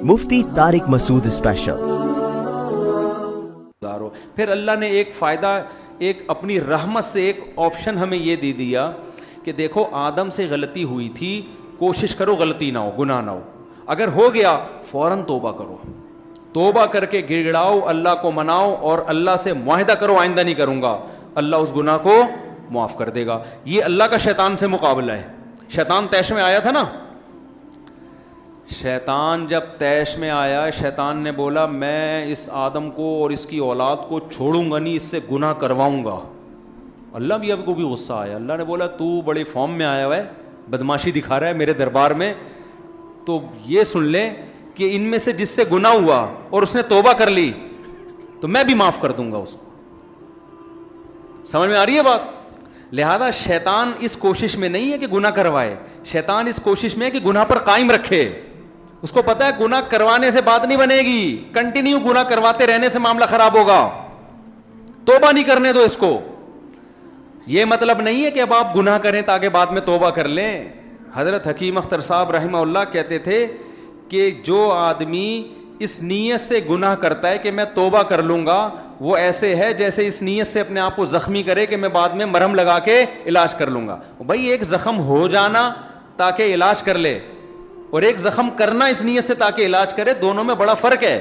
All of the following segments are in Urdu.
مفتی طارق مسعود اسپیشل۔ پھر اللہ نے ایک فائدہ، ایک اپنی رحمت سے ایک آپشن ہمیں یہ دے دیا کہ دیکھو آدم سے غلطی ہوئی تھی، کوشش کرو غلطی نہ ہو، گناہ نہ ہو، اگر ہو گیا فوراً توبہ کرو، توبہ کر کے گڑ گڑاؤ، اللہ کو مناؤ اور اللہ سے معاہدہ کرو آئندہ نہیں کروں گا، اللہ اس گناہ کو معاف کر دے گا۔ یہ اللہ کا شیطان سے مقابلہ ہے۔ شیطان طیش میں آیا تھا نا، شیطان جب طیش میں آیا، شیطان نے بولا میں اس آدم کو اور اس کی اولاد کو چھوڑوں گا نہیں، اس سے گناہ کرواؤں گا۔ اللہ بھی اب کو بھی غصہ آیا، اللہ نے بولا تو بڑے فارم میں آیا ہوا ہے، بدماشی دکھا رہا ہے میرے دربار میں، تو یہ سن لے کہ ان میں سے جس سے گناہ ہوا اور اس نے توبہ کر لی تو میں بھی معاف کر دوں گا اس کو۔ سمجھ میں آ رہی ہے بات؟ لہذا شیطان اس کوشش میں نہیں ہے کہ گناہ کروائے، شیطان اس کوشش میں ہے کہ گناہ پر قائم رکھے۔ اس کو پتہ ہے گناہ کروانے سے بات نہیں بنے گی، کنٹینیو گناہ کرواتے رہنے سے معاملہ خراب ہوگا، توبہ نہیں کرنے دو اس کو۔ یہ مطلب نہیں ہے کہ اب آپ گناہ کریں تاکہ بعد میں توبہ کر لیں۔ حضرت حکیم اختر صاحب رحمہ اللہ کہتے تھے کہ جو آدمی اس نیت سے گناہ کرتا ہے کہ میں توبہ کر لوں گا، وہ ایسے ہے جیسے اس نیت سے اپنے آپ کو زخمی کرے کہ میں بعد میں مرہم لگا کے علاج کر لوں گا۔ بھائی ایک زخم ہو جانا تاکہ علاج کر لے اور ایک زخم کرنا اس نیت سے تاکہ علاج کرے، دونوں میں بڑا فرق ہے۔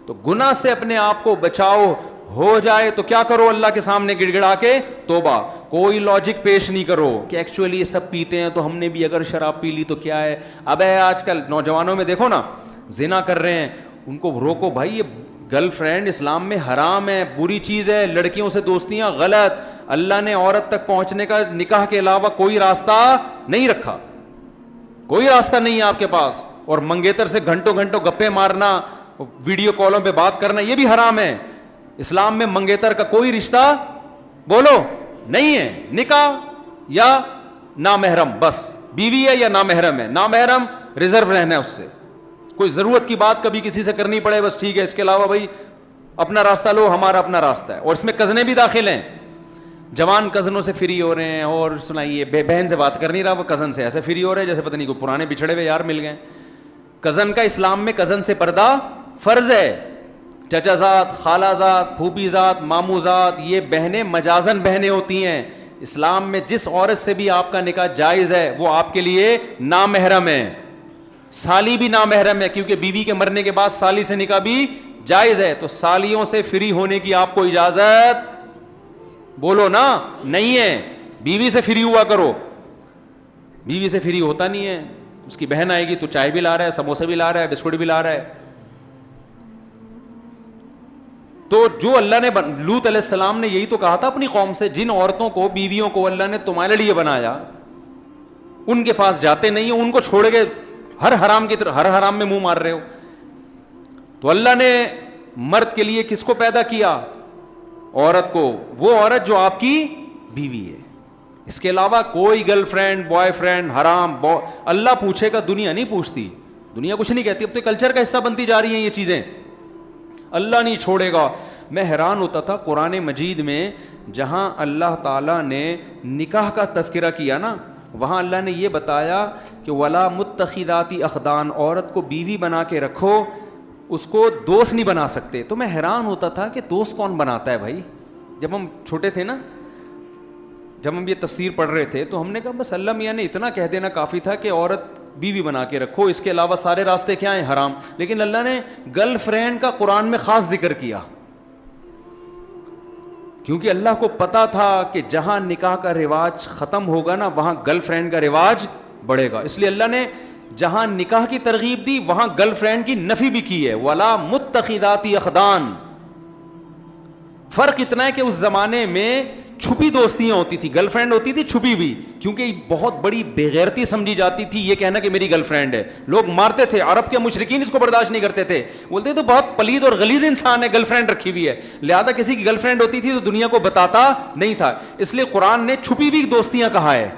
تو گناہ سے اپنے آپ کو بچاؤ، ہو جائے تو کیا کرو، اللہ کے سامنے گڑ گڑا کے توبہ، کوئی لاجک پیش نہیں کرو کہ ایکچولی یہ سب پیتے ہیں تو ہم نے بھی اگر شراب پی لی تو کیا ہے۔ اب آج کل نوجوانوں میں دیکھو نا، زنا کر رہے ہیں، ان کو روکو بھائی، یہ گرل فرینڈ اسلام میں حرام ہے، بری چیز ہے، لڑکیوں سے دوستیاں غلط، اللہ نے عورت تک پہنچنے کا نکاح کے علاوہ کوئی راستہ نہیں رکھا، کوئی راستہ نہیں ہے آپ کے پاس، اور منگیتر سے گھنٹوں گھنٹوں گپے مارنا، ویڈیو کالوں پہ بات کرنا، یہ بھی حرام ہے۔ اسلام میں منگیتر کا کوئی رشتہ بولو نہیں ہے، نکاح یا نامحرم، بس بیوی ہے یا نامحرم ہے، نامحرم ریزرو رہنا ہے اس سے، کوئی ضرورت کی بات کبھی کسی سے کرنی پڑے بس ٹھیک ہے، اس کے علاوہ بھائی اپنا راستہ لو، ہمارا اپنا راستہ ہے۔ اور اس میں کزنیں بھی داخل ہیں، جوان کزنوں سے فری ہو رہے ہیں، اور سنائیے بہن سے بات کر نہیں رہا، وہ کزن سے ایسے فری ہو رہے ہیں جیسے پتہ نہیں کوئی پرانے بچھڑے ہوئے یار مل گئے۔ کزن کا اسلام میں کزن سے پردہ فرض ہے، چچا زاد، خالہ زاد، پھوپھی زاد، ماموں زاد، یہ بہنیں مجازن بہنیں ہوتی ہیں۔ اسلام میں جس عورت سے بھی آپ کا نکاح جائز ہے وہ آپ کے لیے نامحرم ہے۔ سالی بھی نامحرم ہے، کیونکہ بیوی کے مرنے کے بعد سالی سے نکاح بھی جائز ہے، تو سالیوں سے فری ہونے کی آپ کو اجازت بولو نا نہیں ہے۔ بیوی سے فری ہوا کرو، بیوی سے فری ہوتا نہیں ہے، اس کی بہن آئے گی تو چائے بھی لا رہا ہے، سموسے بھی لا رہا ہے، بسکٹ بھی لا رہا ہے۔ تو جو اللہ نے لوط علیہ السلام نے یہی تو کہا تھا اپنی قوم سے، جن عورتوں کو، بیویوں کو اللہ نے تمہارے لیے بنایا، ان کے پاس جاتے نہیں ہو، ان کو چھوڑ کے ہر حرام کی طرف، ہر حرام میں منہ مار رہے ہو۔ تو اللہ نے مرد کے لیے کس کو پیدا کیا؟ عورت کو، وہ عورت جو آپ کی بیوی ہے۔ اس کے علاوہ کوئی گرل فرینڈ، بوائے فرینڈ حرام، اللہ پوچھے گا، دنیا نہیں پوچھتی، دنیا کچھ نہیں کہتی، اب تو کلچر کا حصہ بنتی جا رہی ہیں یہ چیزیں، اللہ نہیں چھوڑے گا۔ میں حیران ہوتا تھا قرآن مجید میں جہاں اللہ تعالیٰ نے نکاح کا تذکرہ کیا نا، وہاں اللہ نے یہ بتایا کہ ولا متخذاتی اخدان، عورت کو بیوی بنا کے رکھو، اس کو دوست نہیں بنا سکتے۔ تو میں حیران ہوتا تھا کہ دوست کون بناتا ہے بھائی؟ جب ہم چھوٹے تھے نا، جب ہم یہ تفسیر پڑھ رہے تھے تو ہم نے کہا بس اللہ میاں نے اتنا کہہ دینا کافی تھا کہ عورت بیوی بنا کے رکھو، اس کے علاوہ سارے راستے کیا ہیں؟ حرام۔ لیکن اللہ نے گرل فرینڈ کا قرآن میں خاص ذکر کیا، کیونکہ اللہ کو پتا تھا کہ جہاں نکاح کا رواج ختم ہوگا نا، وہاں گرل فرینڈ کا رواج بڑھے گا، اس لیے اللہ نے جہاں نکاح کی ترغیب دی وہاں گرل فرینڈ کی نفی بھی کی ہے، ولا متخذاتی اخدان۔ فرق اتنا ہے کہ اس زمانے میں چھپی دوستیاں ہوتی تھی، گرل فرینڈ ہوتی تھی چھپی ہوئی، کیونکہ بہت بڑی بے غیرتی سمجھی جاتی تھی یہ کہنا کہ میری گرل فرینڈ ہے، لوگ مارتے تھے، عرب کے مشرکین اس کو برداشت نہیں کرتے تھے، بولتے تو بہت پلید اور غلیظ انسان ہے، گرل فرینڈ رکھی ہوئی ہے، لہذا کسی کی گرل فرینڈ ہوتی تھی تو دنیا کو بتاتا نہیں تھا، اس لیے قرآن نے چھپی ہوئی دوستیاں کہا ہے۔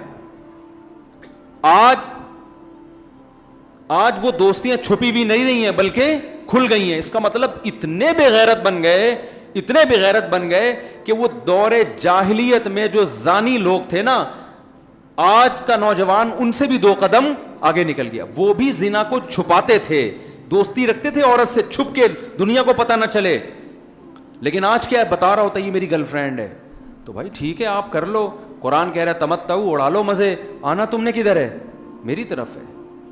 آج وہ دوستیاں چھپی ہوئی نہیں رہی ہیں بلکہ کھل گئی ہیں۔ اس کا مطلب اتنے بے غیرت بن گئے، اتنے بے غیرت بن گئے کہ وہ دور جاہلیت میں جو زانی لوگ تھے نا، آج کا نوجوان ان سے بھی 2 قدم آگے نکل گیا۔ وہ بھی زنا کو چھپاتے تھے، دوستی رکھتے تھے عورت سے چھپ کے, دنیا کو پتہ نہ چلے. لیکن آج کیا ہے, بتا رہا ہوتا ہے یہ میری گرل فرینڈ ہے, تو بھائی ٹھیک ہے آپ کر لو. قرآن کہہ رہا ہے تمتعوا, اڑا لو مزے, آنا تم نے کدھر ہے, میری طرف ہے.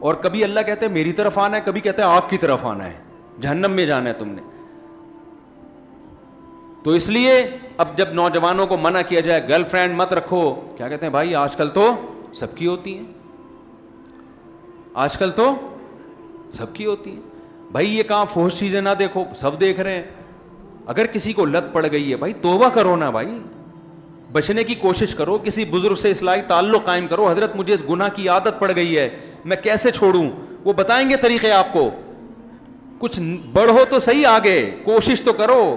اور کبھی اللہ کہتے ہیں میری طرف آنا ہے, کبھی کہتے ہیں آگ کی طرف آنا ہے, جہنم میں جانا ہے تم نے. تو اس لیے اب جب نوجوانوں کو منع کیا جائے گرل فرینڈ مت رکھو, کیا کہتے ہیں بھائی آج کل تو سب کی ہوتی ہیں, آج کل تو سب کی ہوتی ہیں. بھائی یہ کہاں فحش چیزیں نہ دیکھو, سب دیکھ رہے ہیں. اگر کسی کو لت پڑ گئی ہے بھائی توبہ کرو نا بھائی, بچنے کی کوشش کرو, کسی بزرگ سے اصلاحی تعلق قائم کرو. حضرت مجھے اس گناہ کی عادت پڑ گئی ہے, میں کیسے چھوڑوں, وہ بتائیں گے طریقے آپ کو. کچھ بڑھو تو صحیح آگے, کوشش تو کرو.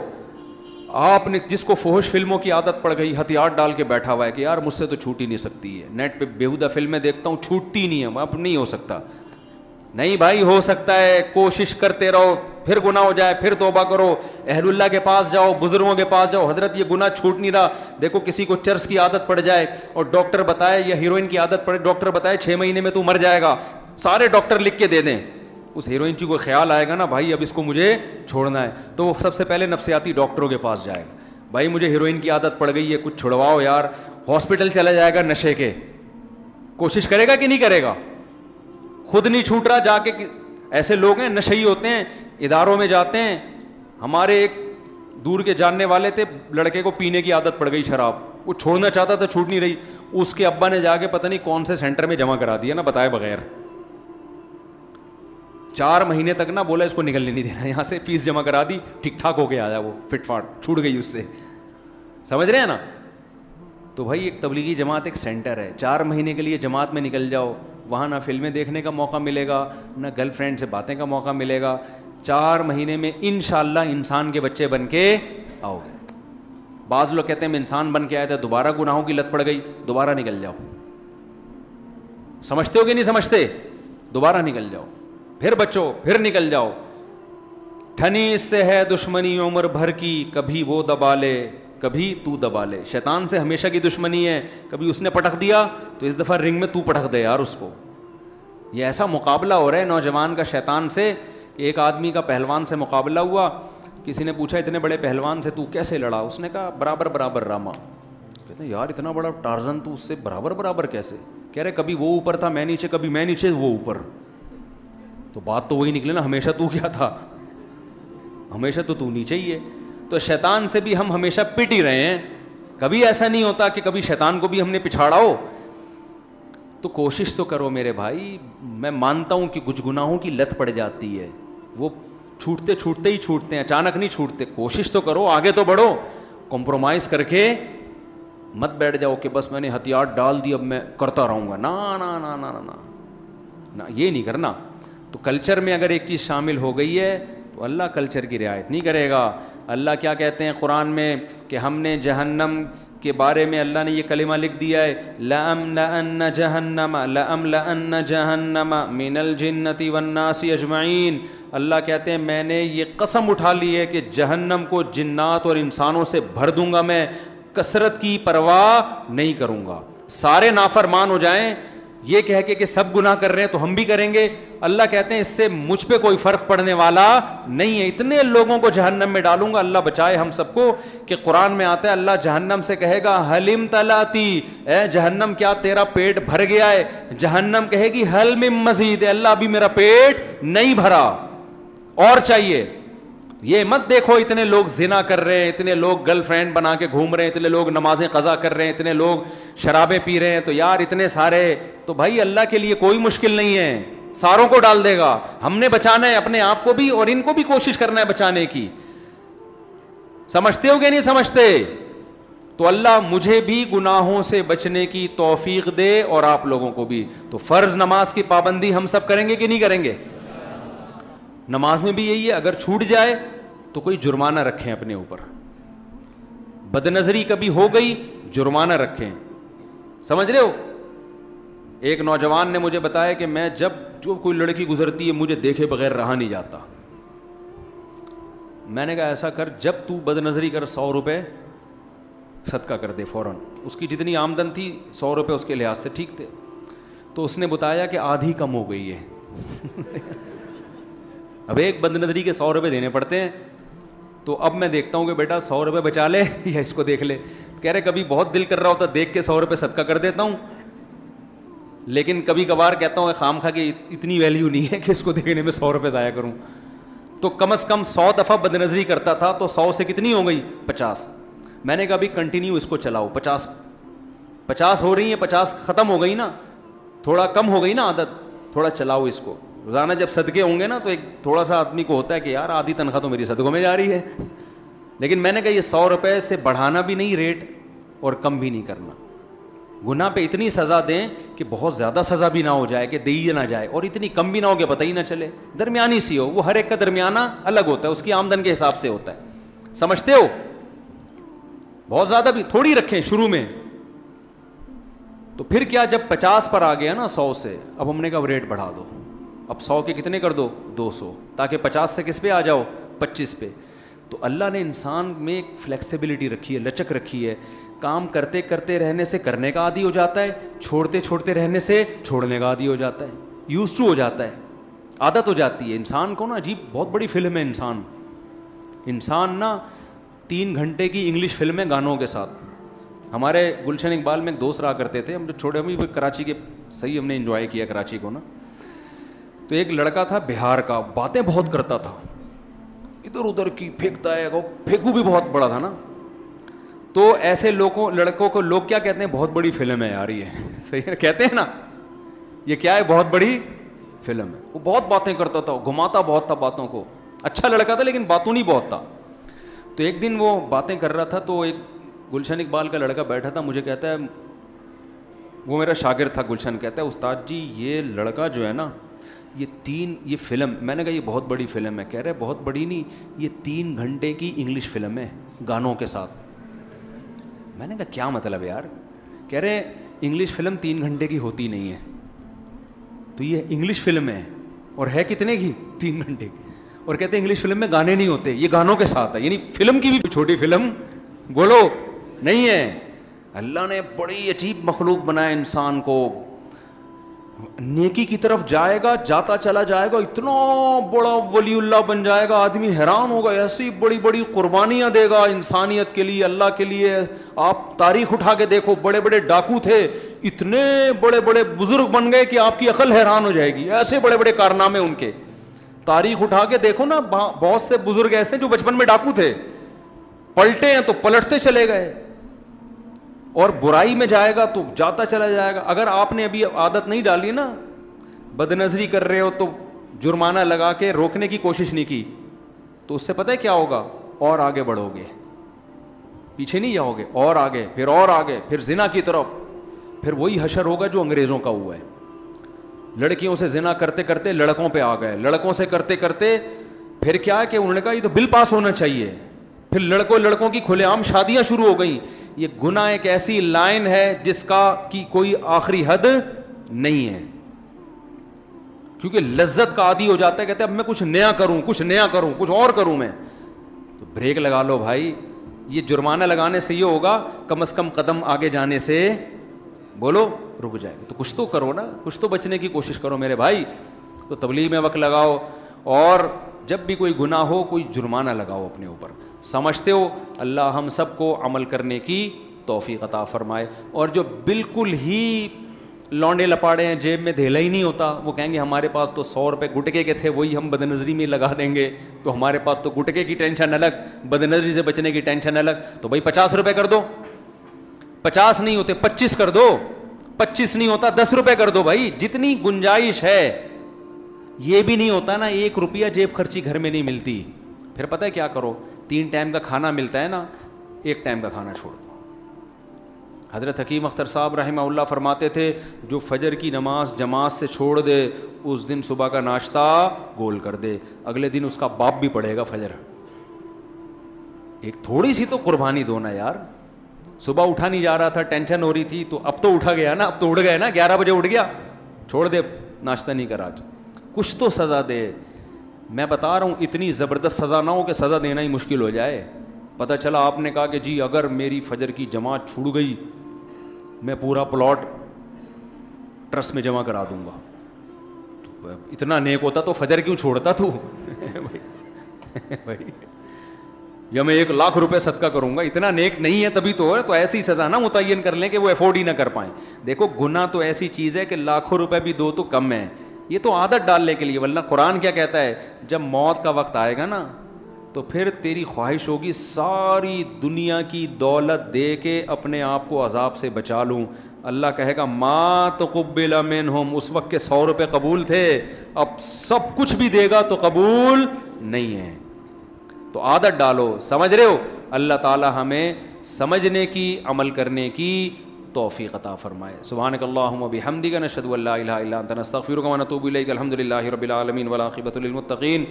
آپ نے جس کو فحش فلموں کی عادت پڑ گئی, ہتھیار ڈال کے بیٹھا ہوا ہے کہ یار مجھ سے تو چھوٹ ہی نہیں سکتی ہے, نیٹ پہ بیہودہ فلمیں دیکھتا ہوں چھوٹتی نہیں ہے, اب نہیں ہو سکتا. نہیں بھائی ہو سکتا ہے, کوشش کرتے رہو, پھر گناہ ہو جائے پھر توبہ کرو, اہل اللہ کے پاس جاؤ, بزرگوں کے پاس جاؤ. حضرت یہ گناہ چھوٹ نہیں رہا. دیکھو کسی کو چرس کی عادت پڑ جائے اور ڈاکٹر بتائے, یا ہیروئن کی عادت پڑے, ڈاکٹر بتائے 6 مہینے میں تو مر جائے گا, سارے ڈاکٹر لکھ کے دے دیں. اس ہیروئن کی کوئی خیال آئے گا نا بھائی اب اس کو مجھے چھوڑنا ہے, تو وہ سب سے پہلے نفسیاتی ڈاکٹروں کے پاس جائے گا. بھائی مجھے ہیروئن کی عادت پڑ گئی ہے, کچھ چھڑواؤ یار. ہاسپٹل چلا جائے گا نشے کے, کوشش کرے گا کہ نہیں کرے گا, خود نہیں چھوٹ رہا. جا کے ایسے لوگ ہیں نشئی ہوتے ہیں, اداروں میں جاتے ہیں. ہمارے ایک دور کے جاننے والے تھے, لڑکے کو پینے کی عادت پڑ گئی شراب, وہ چھوڑنا چاہتا تھا چھوٹ نہیں رہی. اس کے ابا نے جا کے پتہ نہیں کون سے سینٹر میں جمع کرا دیا نا بتائے بغیر. 4 مہینے تک نا بولا اس کو نکلنے نہیں دینا یہاں سے, فیس جمع کرا دی, ٹھیک ٹھاک ہو کے آیا, وہ فٹ فاٹ چھوٹ گئی اس سے. سمجھ رہے ہیں نا. تو بھائی ایک تبلیغی جماعت ایک سینٹر ہے, 4 مہینے کے لیے جماعت میں نکل جاؤ, وہاں نہ فلمیں دیکھنے کا موقع ملے گا, نہ گرل فرینڈ سے باتیں کا موقع ملے گا. 4 مہینے میں انشاءاللہ انسان کے بچے بن کے آؤ. بعض لوگ کہتے ہیں میں انسان بن کے آیا تھا, دوبارہ گناہوں کی لت پڑ گئی, دوبارہ نکل جاؤ. سمجھتے ہو کہ نہیں سمجھتے, دوبارہ نکل جاؤ, پھر بچو, پھر نکل جاؤ. ٹھنی اس سے ہے دشمنی عمر بھر کی, کبھی وہ دبا لے کبھی تو دبا لے. شیطان سے ہمیشہ کی دشمنی ہے, کبھی اس نے پٹک دیا تو اس دفعہ رنگ میں تو پٹک دے یار اس کو. یہ ایسا مقابلہ ہو رہا ہے نوجوان کا شیطان سے. ایک آدمی کا پہلوان سے مقابلہ ہوا, کسی نے پوچھا اتنے بڑے پہلوان سے تو کیسے لڑا, اس نے کہا برابر برابر راما. کہتے ہیں یار اتنا بڑا ٹارزن تو اس سے برابر برابر کیسے, کہہ رہے کبھی وہ اوپر تھا میں نیچے, کبھی میں نیچے وہ اوپر. تو بات تو وہی نکلے نا, ہمیشہ تو کیا تھا, ہمیشہ تو نیچے ہی ہے. تو شیطان سے بھی ہم ہمیشہ پٹ ہی رہے ہیں, کبھی ایسا نہیں ہوتا کہ کبھی شیطان کو بھی ہم نے پچھاڑا ہو. تو کوشش تو کرو میرے بھائی. میں مانتا ہوں کہ کچھ گناہوں کی لت پڑ جاتی ہے, وہ چھوٹتے چھوٹتے ہی چھوٹتے ہیں, اچانک نہیں چھوٹتے. کوشش تو کرو, آگے تو بڑھو, کمپرومائز کر کے مت بیٹھ جاؤ کہ بس میں نے ہتھیار ڈال دی اب میں کرتا رہوں گا. نا نا نا نا نا نا, یہ نہیں کرنا. تو کلچر میں اگر ایک چیز شامل ہو گئی ہے تو اللہ کلچر کی رعایت نہیں کرے گا. اللہ کیا کہتے ہیں قرآن میں کہ ہم نے جہنم کے بارے میں اللہ نے یہ کلمہ لکھ دیا ہے, لَأَمْلَأَنَّ جَهَنَّمَ مِنَ الْجِنَّةِ وَالنَّاسِ أَجْمَعِينَ. اللہ کہتے ہیں میں نے یہ قسم اٹھا لی ہے کہ جہنم کو جنات اور انسانوں سے بھر دوں گا, میں کثرت کی پرواہ نہیں کروں گا. سارے نافرمان ہو جائیں یہ کہہ کے کہ سب گناہ کر رہے ہیں تو ہم بھی کریں گے. اللہ کہتے ہیں اس سے مجھ پہ کوئی فرق پڑنے والا نہیں ہے, اتنے لوگوں کو جہنم میں ڈالوں گا. اللہ بچائے ہم سب کو. کہ قرآن میں آتا ہے اللہ جہنم سے کہے گا حلم تلاتی, اے جہنم کیا تیرا پیٹ بھر گیا ہے. جہنم کہے گی حل من مزید, اللہ ابھی میرا پیٹ نہیں بھرا, اور چاہیے. یہ مت دیکھو اتنے لوگ زنا کر رہے ہیں, اتنے لوگ گرل فرینڈ بنا کے گھوم رہے ہیں, اتنے لوگ نمازیں قضا کر رہے ہیں, اتنے لوگ شرابیں پی رہے ہیں, تو یار اتنے سارے, تو بھائی اللہ کے لیے کوئی مشکل نہیں ہے, ساروں کو ڈال دے گا. ہم نے بچانا ہے اپنے آپ کو بھی اور ان کو بھی کوشش کرنا ہے بچانے کی. سمجھتے ہو کہ نہیں سمجھتے؟ تو اللہ مجھے بھی گناہوں سے بچنے کی توفیق دے اور آپ لوگوں کو بھی. تو فرض نماز کی پابندی ہم سب کریں گے کہ نہیں کریں گے؟ نماز میں بھی یہی ہے, اگر چھوٹ جائے تو کوئی جرمانہ رکھیں اپنے اوپر. بد نظری کبھی ہو گئی جرمانہ رکھیں. سمجھ رہے ہو؟ ایک نوجوان نے مجھے بتایا کہ میں جب جو کوئی لڑکی گزرتی ہے مجھے دیکھے بغیر رہا نہیں جاتا. میں نے کہا ایسا کر, جب تو بد نظری کر 100 روپے صدقہ کر دے فوراً. اس کی جتنی آمدن تھی 100 روپے اس کے لحاظ سے ٹھیک تھے. تو اس نے بتایا کہ آدھی کم ہو گئی ہے. اب ایک بد نظری کے 100 روپے دینے پڑتے ہیں. تو اب میں دیکھتا ہوں کہ بیٹا 100 روپے بچا لے یا اس کو دیکھ لے. کہہ رہے کبھی بہت دل کر رہا ہوتا دیکھ کے 100 روپے صدقہ کر دیتا ہوں, لیکن کبھی کبھار کہتا ہوں خام خواہ کہ اتنی ویلیو نہیں ہے کہ اس کو دیکھنے میں 100 روپے ضائع کروں. تو کم از کم 100 دفعہ بد نظری کرتا تھا تو 100 سے کتنی ہو گئی 50. میں نے کہا ابھی کنٹینیو اس کو چلاؤ. 50 ہو رہی ہیں, 50 ختم ہو گئی نا, تھوڑا کم ہو گئی نا عادت, تھوڑا چلاؤ اس کو. روزانہ جب صدقے ہوں گے نا تو ایک تھوڑا سا آدمی کو ہوتا ہے کہ یار آدھی تنخواہ تو میری صدقوں میں جا رہی ہے. لیکن میں نے کہا یہ 100 روپے سے بڑھانا بھی نہیں ریٹ اور کم بھی نہیں کرنا. گناہ پہ اتنی سزا دیں کہ بہت زیادہ سزا بھی نہ ہو جائے کہ دی نہ جائے, اور اتنی کم بھی نہ ہو کہ پتہ ہی نہ چلے, درمیانی سی ہو. وہ ہر ایک کا درمیانہ الگ ہوتا ہے, اس کی آمدن کے حساب سے ہوتا ہے, سمجھتے ہو. بہت زیادہ بھی تھوڑی رکھیں شروع میں. تو پھر کیا جب 50 پر آ گیا نا 100 سے, اب ہم نے کہا ریٹ بڑھا دو, اب 100 کے کتنے کر دو 200, تاکہ 50 سے کس پہ آ جاؤ 25 پہ. تو اللہ نے انسان میں ایک فلیکسیبلٹی رکھی ہے, لچک رکھی ہے. کام کرتے کرتے رہنے سے کرنے کا عادی ہو جاتا ہے, چھوڑتے چھوڑتے رہنے سے چھوڑنے کا عادی ہو جاتا ہے, یوز ٹو ہو جاتا ہے, عادت ہو جاتی ہے. انسان کو نا عجیب بہت بڑی فلم ہے انسان نا 3 گھنٹے کی انگلش فلم ہے گانوں کے ساتھ. ہمارے گلشن اقبال میں ایک دوست رہا کرتے تھے, ہم جو چھوٹے ہم بھی کراچی کے, صحیح ہم نے انجوائے کیا کراچی کو نا. تو ایک لڑکا تھا بہار کا, باتیں بہت کرتا تھا, ادھر ادھر کی پھینکتا ہے, پھینکو بھی بہت بڑا تھا نا. تو ایسے لڑکوں کو لوگ کیا کہتے ہیں, بہت بڑی فلم ہے یار یہ, صحیح ہے کہتے ہیں نا, یہ کیا ہے بہت بڑی فلم ہے. وہ بہت باتیں کرتا تھا, گھماتا بہت تھا باتوں کو, اچھا لڑکا تھا لیکن باتوں نہیں بہت تھا. تو ایک دن وہ باتیں کر رہا تھا, تو ایک گلشن اقبال کا لڑکا بیٹھا تھا, مجھے کہتا ہے, وہ میرا شاگرد تھا, گلشن کہتا ہے استاد جی یہ لڑکا جو ہے نا یہ فلم, میں نے کہا یہ بہت بڑی فلم ہے. کہہ رہے بہت بڑی نہیں, یہ 3 گھنٹے کی انگلش فلم ہے گانوں کے ساتھ. میں نے کہا کیا مطلب ہے یار. کہہ رہے انگلش فلم 3 گھنٹے کی ہوتی نہیں ہے, تو یہ انگلش فلم ہے اور ہے کتنے کی 3 گھنٹے کی, اور کہتے ہیں انگلش فلم میں گانے نہیں ہوتے, یہ گانوں کے ساتھ ہے. یعنی فلم کی بھی چھوٹی فلم بولو نہیں ہے. اللہ نے بڑی عجیب مخلوق بنایا انسان کو, نیکی کی طرف جائے گا, جاتا چلا جائے گا, اتنا بڑا ولی اللہ بن جائے گا, آدمی حیران ہوگا, ایسی بڑی بڑی قربانیاں دے گا انسانیت کے لیے, اللہ کے لیے. آپ تاریخ اٹھا کے دیکھو, بڑے بڑے ڈاکو تھے, اتنے بڑے بڑے بزرگ بن گئے کہ آپ کی عقل حیران ہو جائے گی, ایسے بڑے بڑے کارنامے ان کے. تاریخ اٹھا کے دیکھو نا, بہت سے بزرگ ایسے جو بچپن میں ڈاکو تھے, پلٹے ہیں تو پلٹتے چلے گئے, اور برائی میں جائے گا تو جاتا چلا جائے گا. اگر آپ نے ابھی عادت نہیں ڈالی نا, بد نظری کر رہے ہو تو جرمانہ لگا کے روکنے کی کوشش نہیں کی, تو اس سے پتہ ہے کیا ہوگا, اور آگے بڑھو گے, پیچھے نہیں جاؤ گے, اور آگے, پھر اور آگے, پھر زنا کی طرف. پھر وہی حشر ہوگا جو انگریزوں کا ہوا ہے. لڑکیوں سے زنا کرتے کرتے لڑکوں پہ آ گئے, لڑکوں سے کرتے کرتے پھر کیا ہے کہ انہوں نے کہا یہ تو بل پاس ہونا چاہیے, پھر لڑکوں کی کھلے عام شادیاں شروع ہو گئیں. یہ گناہ ایک ایسی لائن ہے جس کا کی کوئی آخری حد نہیں ہے, کیونکہ لذت کا عادی ہو جاتا ہے, کہتے ہیں اب میں کچھ نیا کروں, کچھ اور کروں میں. تو بریک لگا لو بھائی, یہ جرمانہ لگانے سے یہ ہوگا, کم از کم قدم آگے جانے سے بولو رک جائے گا. تو کچھ تو کرو نا, کچھ تو بچنے کی کوشش کرو میرے بھائی. تو تبلیغ میں وقت لگاؤ, اور جب بھی کوئی گناہ ہو کوئی جرمانہ لگاؤ اپنے اوپر. سمجھتے ہو اللہ ہم سب کو عمل کرنے کی توفیق عطا فرمائے. اور جو بالکل ہی لونڈے لپاڑے ہیں, جیب میں دھیلا ہی نہیں ہوتا, وہ کہیں گے ہمارے پاس تو 100 روپے گٹکے کے تھے, وہی ہم بد نظری میں لگا دیں گے, تو ہمارے پاس تو گٹکے کی ٹینشن الگ, بد نظری سے بچنے کی ٹینشن الگ. تو بھائی 50 روپے کر دو, 50 نہیں ہوتے 25 کر دو, 25 نہیں ہوتا 10 روپے کر دو بھائی, جتنی گنجائش ہے. یہ بھی نہیں ہوتا نا 1 روپیہ جیب خرچی گھر میں نہیں ملتی. پھر پتہ ہے کیا کرو, 3 ٹائم کا کھانا ملتا ہے نا, 1 ٹائم کا کھانا چھوڑ دو. حضرت حکیم اختر صاحب رحمہ اللہ فرماتے تھے, جو فجر کی نماز جماعت سے چھوڑ دے اس دن صبح کا ناشتہ گول کر دے, اگلے دن اس کا باپ بھی پڑھے گا فجر. ایک تھوڑی سی تو قربانی دو نا یار. صبح اٹھا نہیں جا رہا تھا, ٹینشن ہو رہی تھی, تو اب تو اٹھا گیا نا, اب تو اٹھ گئے نا, 11 بجے اٹھ گیا, چھوڑ دے ناشتہ نہیں کرا, کچھ تو سزا دے. میں بتا رہا ہوں اتنی زبردست سزا نہ ہو کہ سزا دینا ہی مشکل ہو جائے. پتہ چلا آپ نے کہا کہ جی اگر میری فجر کی جماعت چھوٹ گئی میں پورا پلاٹ ٹرسٹ میں جمع کرا دوں گا. تو اتنا نیک ہوتا تو فجر کیوں چھوڑتا تو بھائی یا میں 1,00,000 روپے صدقہ کروں گا، اتنا نیک نہیں ہے تبھی تو ہے، تو ایسی سزا نہ متعین کر لیں کہ وہ افورڈ ہی نہ کر پائیں. دیکھو گناہ تو ایسی چیز ہے کہ لاکھوں روپے بھی دو تو کم ہے، یہ تو عادت ڈالنے کے لیے. ورنہ قرآن کیا کہتا ہے، جب موت کا وقت آئے گا نا تو پھر تیری خواہش ہوگی ساری دنیا کی دولت دے کے اپنے آپ کو عذاب سے بچا لوں. اللہ کہے گا ما تقبل منہم، اس وقت کے 100 روپے قبول تھے، اب سب کچھ بھی دے گا تو قبول نہیں ہے. تو عادت ڈالو. سمجھ رہے ہو؟ اللہ تعالی ہمیں سمجھنے کی، عمل کرنے کی توفیق عطا فرمائے. سبحانک اللہم و بحمدک، نشہد ان لا الہ الا انت، نستغفرک و نتوب الیک. الحمدللہ رب العالمین والعاقبۃ للمتقین،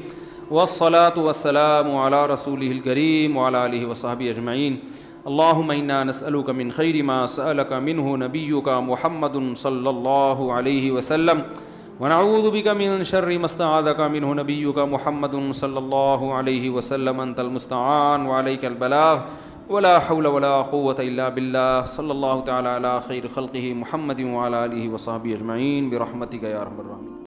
والصلاة والسلام علی رسولہ الکریم وعلی آلہ وصحبہ اجمعین. اللہم انا نسألک من خیر ما سألک منہ نبیک محمد صلی اللہ علیہ وسلم، ونعوذ بک من شر ما استعاذک منہ نبیک محمد صلی اللہ علیہ وسلم. انت المستعان وعلیک البلاغ ولا حول ولا قوة الا باللہ. صلی اللہ تعالی علی خیر خلقہ محمد وعلی آلہ وصحبہ اجمعین برحمتک یا ارحم الراحمین.